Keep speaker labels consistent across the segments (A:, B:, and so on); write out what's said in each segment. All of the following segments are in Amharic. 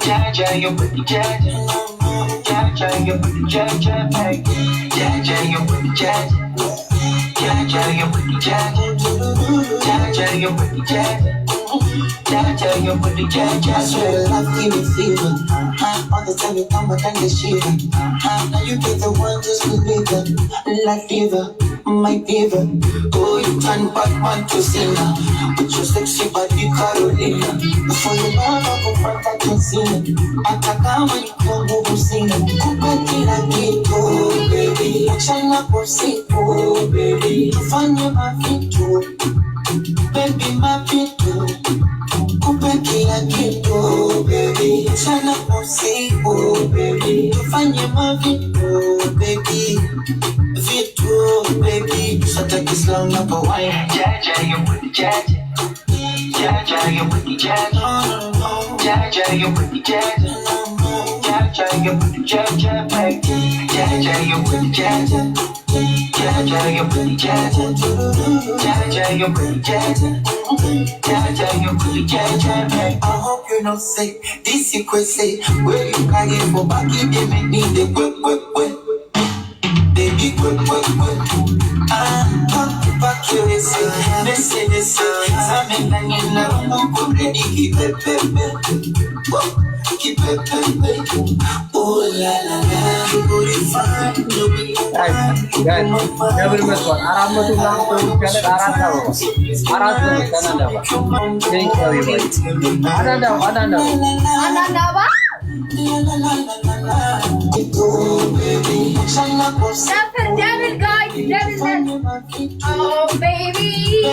A: Jaja, you put the jaja. Jaja, you put the jaja, baby. Jaja, you put the jaja. Jaja, you put the jaja. Jaja, you put the jaja. Jaja, you put the jaja. I swear to love give me fever. All the time you come and the shiver. Now you get the one just believe it. Like fever, my fever. Oh, you turn Batman to sinner. With your sexy body Carolina. Before you love up in front I can see it. Atakama you come over sing it. Kupatila kito, baby. Chana posito, baby. Tufanye mafito, baby mafito. Kupatila kito, baby. Chana posito, baby. Tufanye mafito, baby. Vito, baby. Sata kisla unapa wine. Jaja, you put the jaja. Jaja, you put the jaja. Jaja, you put the jaja. Jaja, you put the jaja, baby. Jaja, you put the jaja. Jaja, you put the jaja. Jaja, you put the jaja. Jaja, you put the jaja, baby. I hope you know say this you could say where you carry for back you they make me the quick. Baby, quick. Back you listen, Samena nina mungu ready keep it. Oh la la la, booty fine, you be
B: guys, never miss one. Aram to lang to channel aram na ho. Aram to channel na ba? Thank you everybody. Ananda ba?
C: Devil guys, oh baby,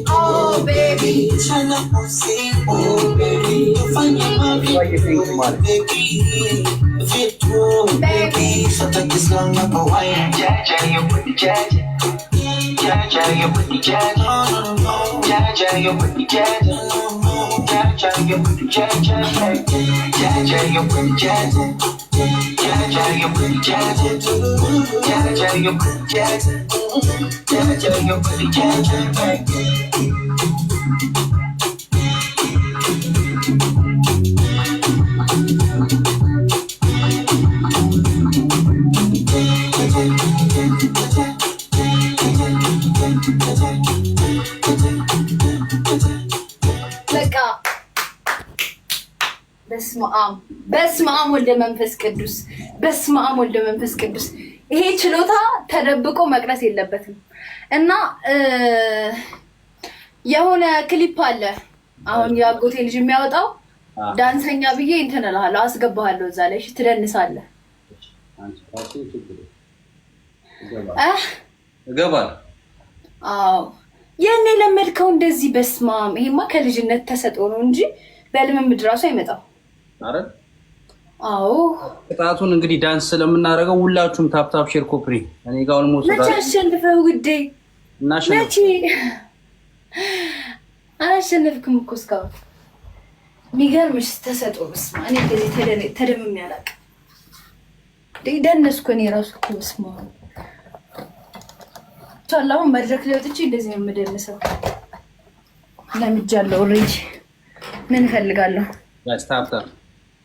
C: oh baby,
B: What do you think, Kumar?
C: baby.
A: Jaja, you put the jaja. Jaja, you put the jaja. Jaja, you put the jaja. Jaja, you put the jaja, baby. Jaja, you put the jaja. Jaja, you put the jaja. Jaja, you put the jaja. Jaja, you put the jaja, baby.
C: በቃ በስመ አብ ወልደ መንፈስ ቅዱስ፣ በስመ አብ ወልደ መንፈስ ቅዱስ። ይሄ ችሎታ ተደብቆ መቅረት የለበትም እና የሆነ ክሊፕ አለ አሁን የአጎቴ ልጅ የሚያወጣው ዳንሰኛ ብዬ እንትን እልሃለሁ፣ አስገባሃለሁ እዛ ላይ ትደንሳለህ።
B: እገባለሁ።
C: አዎ የኔ ለመድከው እንደዚህ በስማም። ይሄማ ከልጅነት ተሰጥኦ ነው እንጂ በልምምድ ራሱ አይመጣም።
B: አረ
C: አዎ
A: ቅጣቱን እንግዲህ ዳንስ ስለምናደርገው ሁላችሁም ታፕታፕ ሼር ኮፕሪ እኔ ጋር ኦልሞስት
C: መቼ አሸንፈው ውዴ? መቼ አላሸነፍክም እኮ እስካሁን። የሚገርምሽ ተሰጥኦ በስማ። እኔ እንደዚህ ተደምሜ አላውቅም። ደነስኩ እኔ ራሱ እኮ በስማ። አሁን መድረክ ላይ ወጥቼ እንደዚህ ነው የምደንሰው። ለምጃለሁ ኦልሬዲ። ምን እፈልጋለሁ?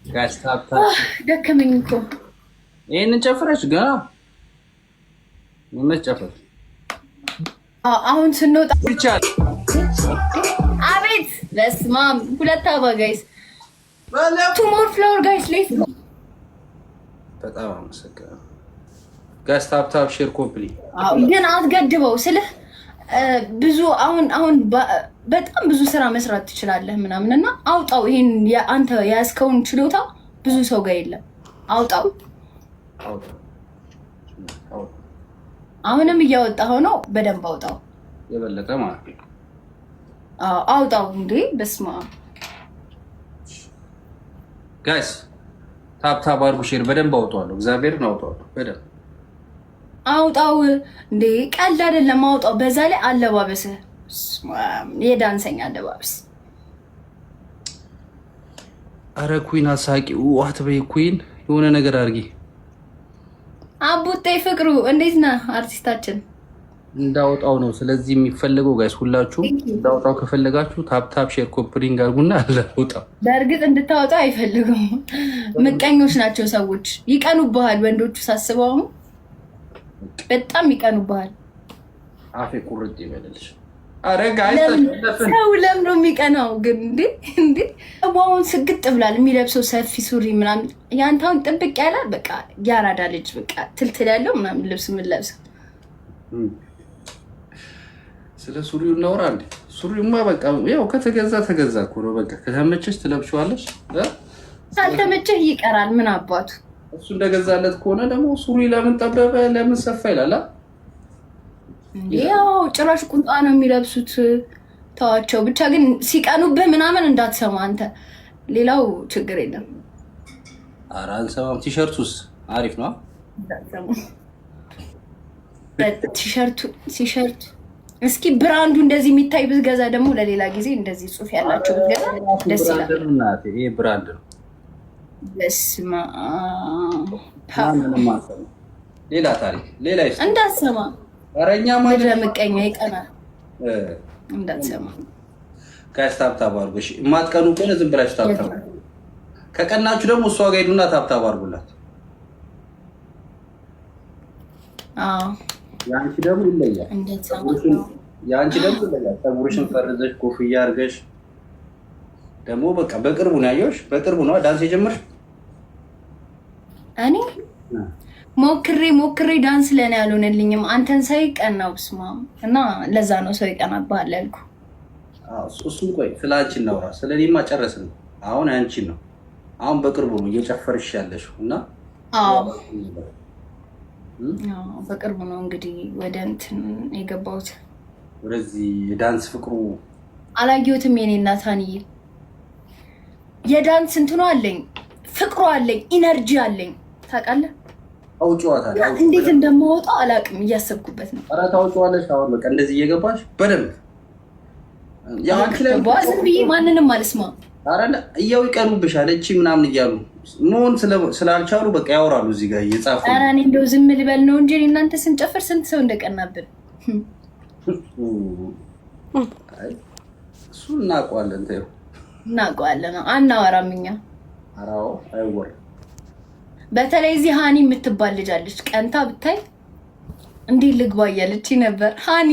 A: ጋይስ ታፕታፕ
C: ደከመኝ እኮ።
A: ይሄንን ጨፍረሽ ገና ምን ጨፍረሽ?
C: አሁን ስንወጣ
A: ይቻል።
C: አቤት ለስማም። ሁለት አባ ጋይስ፣ ቱ ሞር ፍላወር ጋይስ። ሌት
A: በጣም አመሰግናለሁ ጋይስ። ታፕታፕ ሼር ኮፕሊ
C: ግን አትገድበው ስልህ ብዙ አሁን በጣም ብዙ ስራ መስራት ትችላለህ ምናምን እና አውጣው። ይሄን አንተ ያስከውን ችሎታ ብዙ ሰው ጋር የለም። አውጣው። አሁንም እያወጣኸው ነው። በደንብ አውጣው።
A: የበለጠ ማለት ነው።
C: አውጣው እንዴ! በስማ
A: ጋይስ ታፕታፕ አድርጉ። ሼር በደንብ አውጣዋለሁ። እግዚአብሔርን አውጣዋለሁ በደንብ
C: አውጣው እንዴ! ቀልድ አይደለም። አውጣው። በዛ ላይ አለባበስህ የዳንሰኛ አለባበስ።
A: አረ ኩዊን አሳቂ ዋት በይ ኩዊን፣ የሆነ ነገር አድርጊ።
C: አቡጤ ፍቅሩ እንዴት ነህ አርቲስታችን?
B: እንዳወጣው ነው። ስለዚህ የሚፈልገው ጋይስ ሁላችሁም እንዳወጣው ከፈለጋችሁ ታፕ ሼር ኮፕሪንግ አድርጉና አላውጣው።
C: በእርግጥ እንድታወጣው አይፈልጉም። ምቀኞች ናቸው ሰዎች። ይቀኑብሃል። ወንዶቹ ሳስበው በጣም ይቀኑብሃል።
B: አፌ ቁርጥ ይበልልሽ። አረ ጋይስ
C: ሰው ለምን ነው የሚቀናው ግን? እንዴ አሁን ስግጥ ብላል የሚለብሰው ሰፊ ሱሪ ምናምን። ያንተውን ጥብቅ ያለ በቃ ያራዳ ልጅ በቃ ትልትል ያለው ምናምን ልብስ ምን ለብሰው
B: ስለ ሱሪው እናወራ እንዴ? ሱሪውማ በቃ ያው ከተገዛ ተገዛ እኮ ነው። በቃ ከተመቸሽ ትለብሺዋለሽ፣
C: ካልተመቸህ ይቀራል። ምን አባቱ
B: እሱ እንደገዛለት ከሆነ ደግሞ ሱሪ ለምን ጠበበ ለምን ሰፋ ይላል።
C: ያው ጭራሽ ቁንጣ ነው የሚለብሱት። ተዋቸው ብቻ። ግን ሲቀኑብህ ምናምን እንዳትሰማ አንተ። ሌላው ችግር የለም።
B: ኧረ አንሰማም። ቲሸርቱስ አሪፍ ነው።
C: ቲሸርቱ እስኪ ብራንዱ እንደዚህ የሚታይ ብትገዛ ደግሞ ለሌላ ጊዜ እንደዚህ ጽሑፍ ያላቸው ብትገዛ ደስ ይላል።
B: ይሄ ብራንድ ነው።
C: በስመ
B: አብ። ሌላ ታሪክ ሌላ
C: እንዳትሰማ።
B: አረኛ ማለት
C: ምቀኛ ይቀናል። እንዳትሰማ።
B: ታብታብ አድርጉ። እሺ የማትቀኑ ከሆነ ዝም ብላችሁ ታብታብ። ከቀናችሁ ደግሞ እሷ ጋር ሄዱና ታብታብ አድርጉላት። ያንቺ ደግሞ ይለያል። ያንቺ ደግሞ ይለያል። ፀጉርሽን ፈርዘሽ ኮፍያ አድርገሽ ደግሞ በቃ በቅርቡ ነው ያየሁሽ። በቅርቡ ነው ዳንስ የጀመርሽ።
C: እኔ ሞክሬ ዳንስ ለኔ ያልሆነልኝም አንተን ሳይ ቀናው ስማ እና ለዛ ነው ሰው ይቀናባል ያልኩ።
B: እሱም ቆይ ስለ አንቺ እናውራ። ስለኔማ ጨረስን። አሁን አንቺን ነው። አሁን በቅርቡ ነው እየጨፈርሽ ያለሽው እና በቅርቡ ነው እንግዲህ ወደ እንትን የገባሁት። ወደዚህ የዳንስ ፍቅሩ
C: አላየሁትም። የኔ እናት ሀኒዬ የዳንስ እንትኑ አለኝ፣ ፍቅሩ አለኝ፣ ኢነርጂ አለኝ። ታውቃለህ?
B: አውጪዋታለሁ።
C: እንዴት እንደማወጣው አላውቅም። እያሰብኩበት ነው።
B: ኧረ ታውጪዋለሽ። አሁን በቃ እንደዚህ እየገባሽ በደንብ ያው አንቺ ላይ
C: ዝም ብዬ ማንንም አልስማ።
B: ኧረ እያው ይቀኑብሻል እቺ ምናምን እያሉ መሆን ስላልቻሉ በቃ ያወራሉ እዚህ ጋር እየጻፉ።
C: ኧረ እኔ እንደው ዝም ልበል ነው እንጂ እናንተ ስንጨፍር ስንት ሰው እንደቀናብን
B: እሱ እናውቀዋለን። ተይው
C: እናውቀዋለን። አናወራም እኛ።
B: ኧረ አዎ አይወራም።
C: በተለይ እዚህ ሃኒ የምትባል ልጅ አለች። ቀንታ ብታይ እንዲህ ልግባ እያለች ነበር። ሃኒ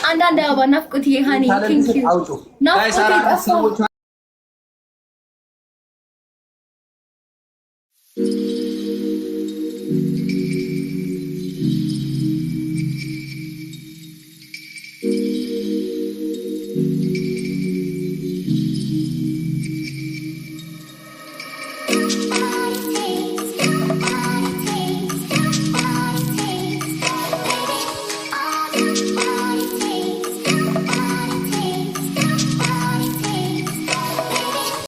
C: አንዳንድ አበባ ናፍቆትዬ ሃኒ ቴንኪው ናፍቆት